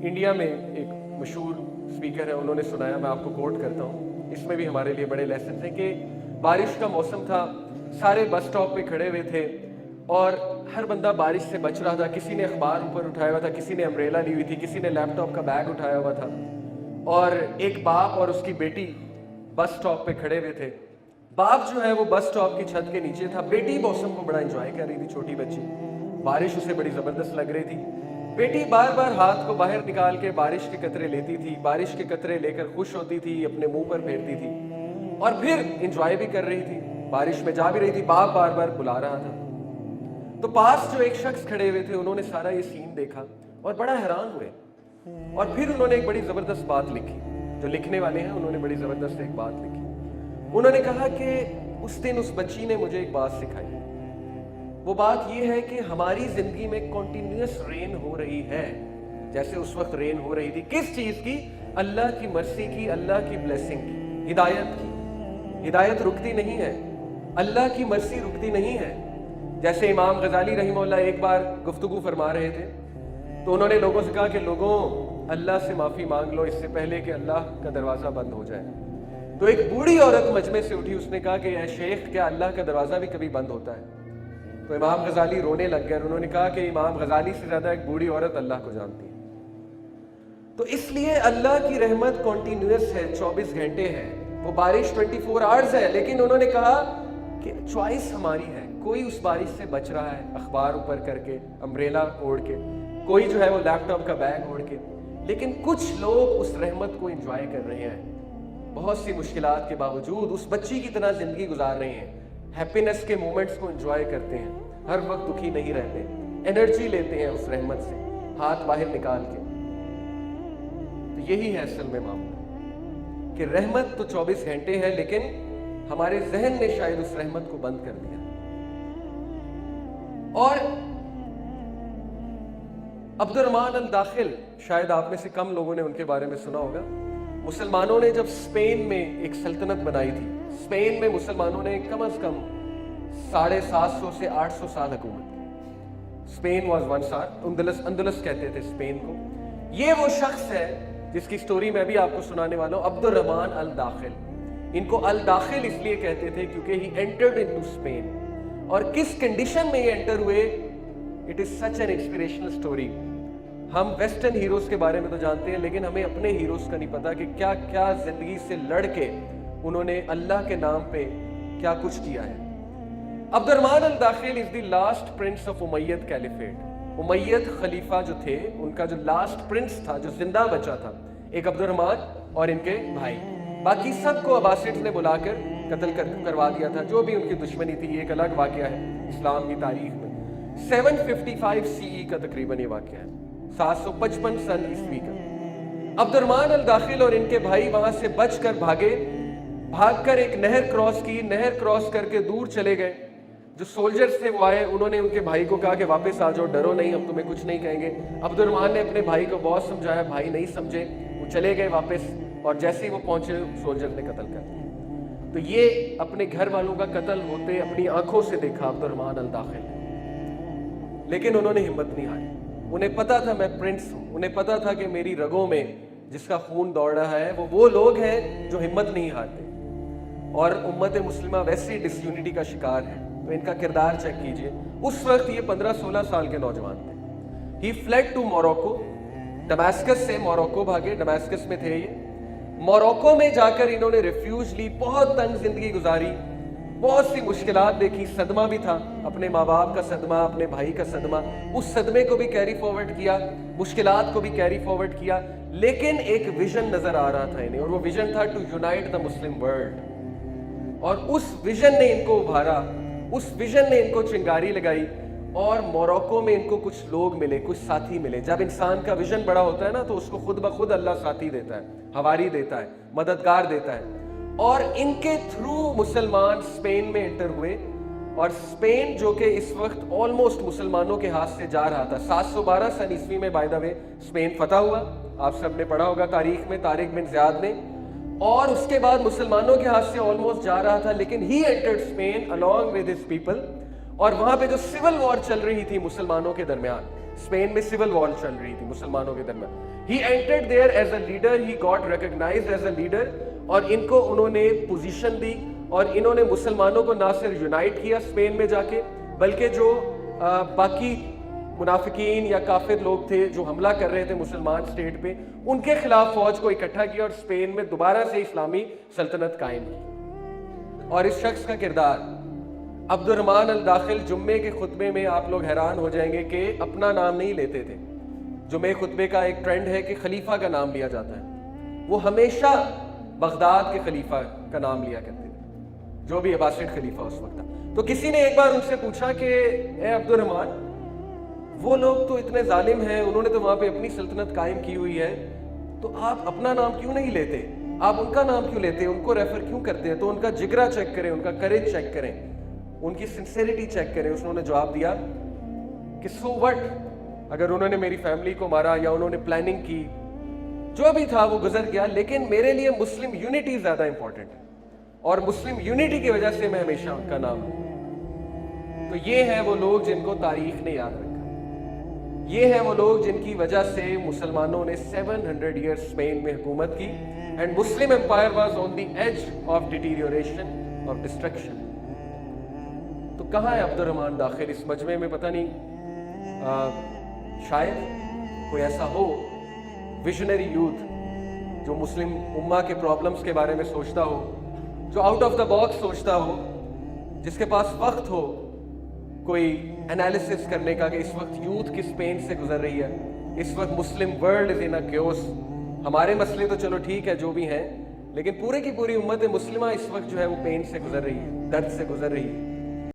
India में एक मशहूर स्पीकर है, उन्होंने सुनाया, मैं आपको कोट करता हूँ, इसमें भी हमारे लिए बड़े लेसन हैं कि बारिश का मौसम था, सारे बस स्टॉप पे खड़े हुए थे और हर बंदा बारिश से बच रहा था। किसी ने अखबार ऊपर उठाया हुआ था, किसी ने अम्ब्रेला ली हुई थी, किसी ने लैपटॉप का बैग उठाया हुआ था और एक बाप और उसकी बेटी बस स्टॉप पे खड़े हुए थे। बाप जो है वो बस स्टॉप की छत के नीचे था, बेटी मौसम को बड़ा एंजॉय कर रही थी, छोटी बच्ची, बारिश उसे बड़ी जबरदस्त लग रही थी। बेटी बार बार हाथ को बाहर निकाल के बारिश के कतरे लेती थी, बारिश के कतरे लेकर खुश होती थी, अपने मुंह पर फेरती थी और फिर एंजॉय भी कर रही थी, बारिश में जा भी रही थी। बाप बार बार बुला रहा था। तो पास जो एक शख्स खड़े हुए थे, उन्होंने सारा ये सीन देखा और बड़ा हैरान हुए और फिर उन्होंने एक बड़ी जबरदस्त बात लिखी। जो लिखने वाले हैं उन्होंने बड़ी जबरदस्त एक बात लिखी। उन्होंने कहा कि उस दिन उस बच्ची ने मुझे एक बात सिखाई। वो बात ये है कि हमारी जिंदगी में कॉन्टिन्यूअस रेन हो रही है, जैसे उस वक्त रेन हो रही थी। किस चीज की? अल्लाह की मर्सी की, अल्लाह की ब्लेसिंग की, हिदायत की। हिदायत रुकती नहीं है, अल्लाह की मर्सी रुकती नहीं है। जैसे इमाम गजाली रहमहुल्लाह एक बार गुफ्तगू फरमा रहे थे तो उन्होंने लोगों से कहा कि लोगों, अल्लाह से माफी मांग लो इससे पहले कि अल्लाह का दरवाजा बंद हो जाए। तो एक बूढ़ी औरत मजमे से उठी, उसने कहा कि शेख, क्या अल्लाह का दरवाजा भी कभी बंद होता है? तो इमाम गजाली रोने लग गए। उन्होंने कहा कि इमाम गजाली से ज्यादा एक बूढ़ी औरत अल्लाह को जानती है। तो इसलिए अल्लाह की रहमत कॉन्टिन्यूअस है, 24 घंटे है, वो बारिश 24 आवर्स है। लेकिन उन्होंने कहा कि चॉइस हमारी है। कोई उस बारिश से बच रहा है अखबार ऊपर करके, अम्ब्रेला ओढ़ के, कोई जो है वो लैपटॉप का बैग ओढ़ के, लेकिन कुछ लोग उस रहमत को एंजॉय कर रहे हैं। बहुत सी मुश्किलात के बावजूद उस बच्ची की तरह जिंदगी गुजार रहे हैं, हैप्पीनेस के मोमेंट्स को एंजॉय करते हैं, हर वक्त दुखी नहीं रहते, एनर्जी लेते हैं उस रहमत से, हाथ बाहर निकाल के। तो यही है असल में मामला कि रहमत तो 24 घंटे है, लेकिन हमारे जहन ने शायद उस रहमत को बंद कर दिया। और अब्दुर्रहमान अल दाखिल, शायद आप में से कम लोगों ने उनके बारे में सुना होगा। मुसलमानों ने जब स्पेन में एक सल्तनत बनाई थी, स्पेन में मुसलमानों ने कम से कम 750 से 800 साल हुकूमत की। स्पेन वाज वंस अंदलस कहते थे स्पेन को। ये वो शख्स है जिसकी स्टोरी मैं भी आपको सुनाने वाला हूँ, अब्दुर्रहमान अल दाखिल। इनको अल दाखिल इसलिए कहते थे क्योंकि ही एंटर्ड इनटू स्पेन। और किस कंडीशन में ये एंटर हुए, it is such an inspirational story. हम वेस्टर्न हीरोज के बारे में तो जानते हैं, लेकिन हमें अपने हीरोज का नहीं पता कि क्या क्या जिंदगी से लड़ के उन्होंने अल्लाह के नाम पे क्या कुछ किया है। Abdurrahman al Dakhil is the last prince of Umayyad caliphate. Umayyad खलीफा जो थे, उनका जो लास्ट प्रिंस था, जो जिंदा बचा था, एक अब्दुर्रहमान और इनके भाई। बाकी सबको अब्बासिड्स ने बुलाकर कत्ल करवा दिया था, जो भी उनकी दुश्मनी थी। ये एक अलग वाकया है इस्लाम की तारीख में। 755 CE का तकरीबन ये वाकया है, 755 सन ईस्वी का। अब्दुर्रहमान अल दाखिल और इनके भाई वहां से बचकर भागे, भागकर एक नहर क्रॉस की, नहर क्रॉस करके दूर चले गए। जो सोल्जर्स थे वो आए, उन्होंने उनके भाई को कहा कि वापस आ जाओ, डरो नहीं, हम तुम्हें कुछ नहीं कहेंगे। अब्दुर्रहमान ने अपने भाई को बहुत समझाया, भाई नहीं समझे, वो चले गए वापस। और जैसे ही वो पहुंचे, सोल्जर ने कत्ल कर दिया। तो ये अपने घर वालों का कत्ल होते अपनी आंखों से देखा अब्दुर्रहमान अल दाखिल, लेकिन उन्होंने हिम्मत नहीं हारी। उन्हें पता था मैं प्रिंस हूं, उन्हें पता था कि मेरी रगों में जिसका खून दौड़ रहा है वो लोग हैं जो हिम्मत नहीं हारते। और उम्मत मुस्लिमा वैसे डिसयूनिटी का शिकार है, तो इनका किरदार चेक कीजिए। उस वक्त ये 15-16 साल के नौजवान थे। ही फ्लेड टू मोरक्को, दमास्कस से मोरक्को भागे, दमास्कस में थे ये। मोरक्को में जाकर इन्होंने रिफ्यूज ली, बहुत तंग जिंदगी गुजारी, बहुत सी मुश्किलात देखी, सदमा भी था, अपने माँ बाप का सदमा, अपने भाई का सदमा, उस सदमे को भी कैरी फॉरवर्ड किया, मुश्किलात को भी कैरी फॉरवर्ड किया। लेकिन एक विजन नजर आ रहा था इन्हें, और वो विजन था to unite the Muslim world. और उस विजन ने इनको उभारा, उस विजन ने इनको चिंगारी लगाई, और मोरक्को में इनको कुछ लोग मिले, कुछ साथी मिले। जब इंसान का विजन बड़ा होता है ना, तो उसको खुद ब खुद अल्लाह साथी देता है, हवारी देता है, मददगार देता है। और इनके थ्रू मुसलमान स्पेन में एंटर हुए, और स्पेन जो कि इस वक्त ऑलमोस्ट मुसलमानों के हाथ से जा रहा था। 712 सन ईस्वी में बाय द वे स्पेन फतह हुआ, आप सब ने पढ़ा होगा तारीख में, तारिक बिन ज़ियाद ने। और उसके बाद मुसलमानों के हाथ से ऑलमोस्ट जा रहा था, लेकिन he entered Spain along with his people. और वहां पे जो सिविल वॉर चल रही थी मुसलमानों के दरमियान, स्पेन में सिविल वॉर चल रही थी मुसलमानों के दरमियान. He entered there as a leader, he got recognized as a leader, और इनको उन्होंने पोजीशन दी और इन्होंने मुसलमानों को ना सिर्फ यूनाइट किया स्पेन में जाके, बल्कि जो बाकी मुनाफिकीन या काफिर लोग थे जो हमला कर रहे थे मुसलमान स्टेट पे, उनके खिलाफ फौज को इकट्ठा किया और स्पेन में दोबारा से इस्लामी सल्तनत कायम की. और इस शख्स का किरदार अब्दुर्रहमान अल दाखिल, जुम्मे के खुतबे में आप लोग हैरान हो जाएंगे कि अपना नाम नहीं लेते थे. जुम्मे खुतबे का एक ट्रेंड है कि खलीफा का नाम लिया जाता है. वो हमेशा बगदाद के खलीफा का नाम लिया करते थे, जो भी अब्बासिड खलीफा उस वक्त था. तो किसी ने एक बार उनसे पूछा कि ए अब्दुर्रहमान, वो लोग तो इतने जालिम हैं, उन्होंने तो वहां पे अपनी सल्तनत कायम की हुई है, तो आप अपना नाम क्यों नहीं लेते, आप उनका नाम क्यों लेते, उनको रेफर क्यों करते हैं? तो उनका जिगरा चेक करें, उनका करेज चेक करें, उनकी सिंसेरिटी चेक करें. उन्होंने जवाब दिया कि सो व्हाट, अगर उन्होंने मेरी फैमिली को मारा या उन्होंने प्लानिंग की, जो भी था वो गुजर गया, लेकिन मेरे लिए मुस्लिम यूनिटी ज्यादा इंपॉर्टेंट है और मुस्लिम यूनिटी की वजह से मैं हमेशा उनका नाम लूं. तो ये हैं वो लोग जिनको तारीख ने याद रखा. ये हैं वो लोग जिनकी वजह से मुसलमानों ने 700 ईयर्स स्पेन में हुकूमत की and Muslim empire was on the edge of deterioration और डिस्ट्रक्शन. तो कहाँ है अब्दुर्रहमान दाखिल इस मजमे में? पता नहीं, शायद कोई ऐसा हो विजनरी यूथ जो मुस्लिम उम्मा के प्रॉब्लम्स के बारे में सोचता हो, जो आउट ऑफ द बॉक्स सोचता हो, जिसके पास वक्त हो कोई एनालिसिस करने का कि इस वक्त यूथ किस पेन से गुजर रही है, इस वक्त Muslim world is in a chaos. हमारे मसले तो चलो ठीक है जो भी हैं, लेकिन पूरे की पूरी उम्मत मुस्लिमा इस वक्त जो है वो पेन से गुजर रही है, दर्द से गुजर रही है.